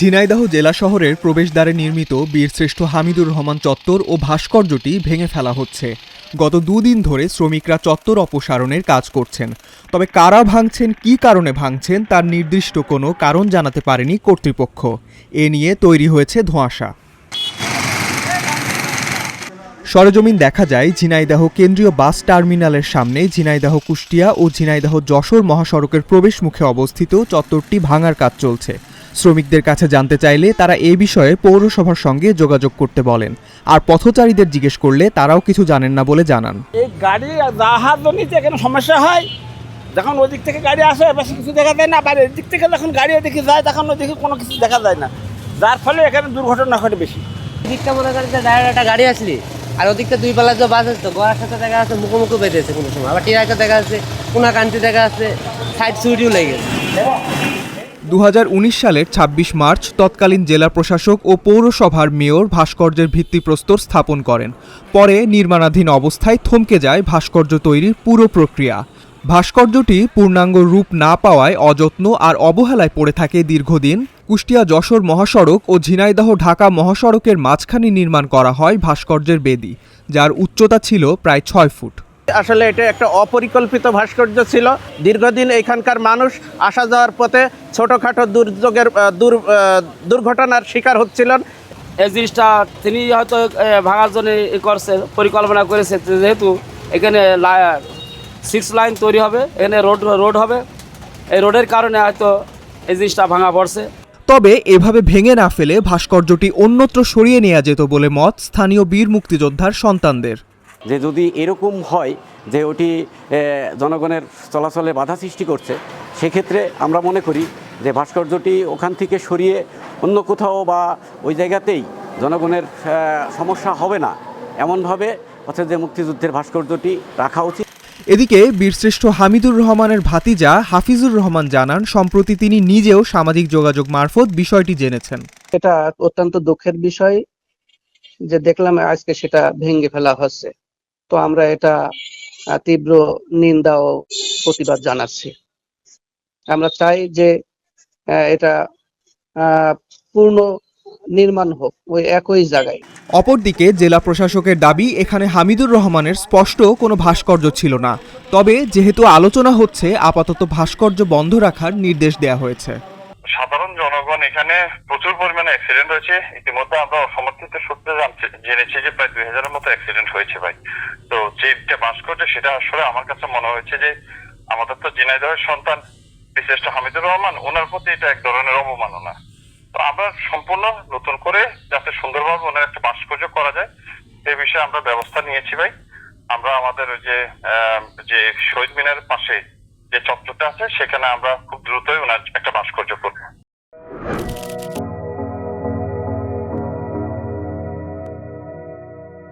ঝিনাইদহ জেলা শহরের প্রবেশদ্বারে নির্মিত বীরশ্রেষ্ঠ হামিদুর রহমান চত্বর ও ভাস্কর্যটি ভেঙে ফেলা হচ্ছে। গত দুদিন ধরে শ্রমিকরা চত্বর অপসারণের কাজ করছেন। তবে কারা ভাঙছেন, কী কারণে ভাঙছেন তার নির্দিষ্ট কোনো কারণ জানাতে পারেনি কর্তৃপক্ষ। এ নিয়ে তৈরি হয়েছে ধোঁয়াশা। সরেজমিন দেখা যায় ঝিনাইদহ কেন্দ্রীয় বাস টার্মিনালের সামনে ঝিনাইদহ কুষ্টিয়া ও ঝিনাইদহ যশোর মহাসড়কের প্রবেশ মুখে অবস্থিত চত্বরটি ভাঙার কাজ চলছে। শ্রমিকদের কাছে জানতে চাইলে তারা এই বিষয়ে পৌরসভার সঙ্গে যোগাযোগ করতে বলেন, আর পথচারীদের জিজ্ঞেস করলে তারাও কিছু জানেন না বলে জানান। এই গাড়ি যাওয়ার জন্যই এখানে সমস্যা হয়। যখন ওদিক থেকে গাড়ি আসে বেশি কিছু দেখা যায় না, আবার এদিক থেকে যখন গাড়ি ওদিকে যায় তখন ওদিকে কোনো কিছু দেখা যায় না, যার ফলে এখানে দুর্ঘটনা ঘটে বেশি। দিকটা মনে করেন যে ডাইরেক্ট একটা গাড়ি আসলি আর ওদিকটা দুই পাল্লা যে বাস আসতো, গড়ার সাথে দেখা যাচ্ছে মুখোমুখি বেঁধেছে কোনো সময়, আবার টিরাকে দেখা যাচ্ছে কোনা কান্তি দেখা যাচ্ছে সাইড সুইটিও লেগে গেছে। 2019 সালের 26 মার্চ তৎকালীন জেলা প্রশাসক ও পৌরসভার মেয়র ভাস্কর্যের ভিত্তিপ্রস্তর স্থাপন করেন। পরে নির্মাণাধীন অবস্থায় থমকে যায় ভাস্কর্য তৈরির পুরো প্রক্রিয়া। ভাস্কর্যটি পূর্ণাঙ্গ রূপ না পাওয়ায় অযত্ন আর অবহেলায় পড়ে থাকে দীর্ঘদিন। কুষ্টিয়া যশোর মহাসড়ক ও ঝিনাইদহ ঢাকা মহাসড়কের মাঝখানে নির্মাণ করা হয় ভাস্কর্যের বেদি, যার উচ্চতা ছিল প্রায় 6 ফুট। আসলে এটা একটা অপরিকল্পিত ভাস্কর্য ছিল। দীর্ঘদিন এখানকার মানুষ আসা যাওয়ার পথে ছোটোখাটো দুর্ঘটনার শিকার হচ্ছিলেন। এই জিনিসটা তিনি হয়তো ভাঙার জন্য করছে, পরিকল্পনা করেছে, যেহেতু এখানে 6 লাইন তৈরি হবে, এখানে রোড হবে, এই রোডের কারণে হয়তো এই জিনিসটা ভাঙা পড়ছে। তবে এভাবে ভেঙে না ফেলে ভাস্কর্যটি অন্যত্র সরিয়ে নেওয়া যেত বলে মত স্থানীয় বীর মুক্তিযোদ্ধার সন্তানদের। যে যদি এরকম হয় যে ওটি জনগণের চলাচলে বাধা সৃষ্টি করছে, সেক্ষেত্রে আমরা মনে করি যে ভাস্কর্যটি ওখান থেকে সরিয়ে অন্য কোথাও বা ওই জায়গাতেই জনগণের সমস্যা হবে না এমনভাবে হচ্ছে যে মুক্তিযুদ্ধের ভাস্কর্যটি রাখা উচিত। এদিকে বীরশ্রেষ্ঠ হামিদুর রহমানের ভাতিজা হাফিজুর রহমান জানান, সম্প্রতি তিনি নিজেও সামাজিক যোগাযোগ মারফত বিষয়টি জেনেছেন। এটা অত্যন্ত দুঃখের বিষয় যে দেখলাম আজকে সেটা ভেঙে ফেলা হচ্ছে। তো আমরা এটা তীব্র নিন্দা ও প্রতিবাদ জানাচ্ছি। আমরা চাই যে এটা পূর্ণ নির্মাণ হোক ওই একই জায়গায়। অপরদিকে জেলা প্রশাসকের দাবি, এখানে হামিদুর রহমানের স্পষ্ট কোনো ভাস্কর্য ছিল না। তবে যেহেতু আলোচনা হচ্ছে, আপাতত ভাস্কর্য বন্ধ রাখার নির্দেশ দেওয়া হয়েছে। সাধারণ জনগণ এখানে প্রচুর পরিমাণে অ্যাক্সিডেন্ট হয়েছে। ইতিমধ্যে আমরা সমর্থিত সূত্রে জেনেছি যে প্রায় 2000-এর মতো অ্যাক্সিডেন্ট হয়েছে ভাই। তো যেটা ভাস্কর্য সেটা আসলে আমার কাছে মনে হয়েছে যে আমাদের তো ঝিনাইদহের সন্তান বিশিষ্ট হামিদুর রহমান, ওনার প্রতি এটা এক ধরনের অবমাননা। তো আমরা সম্পূর্ণ নতুন করে যাতে সুন্দরভাবে ওনার একটা ভাস্কর্য করা যায় এই বিষয়ে আমরা ব্যবস্থা নিয়েছি ভাই। আমরা আমাদের ওই যে শহীদ মিনারের পাশে যে চত্বরটা আছে সেখানে আমরা খুব দ্রুতই ওনার একটা ভাস্কর্য করব।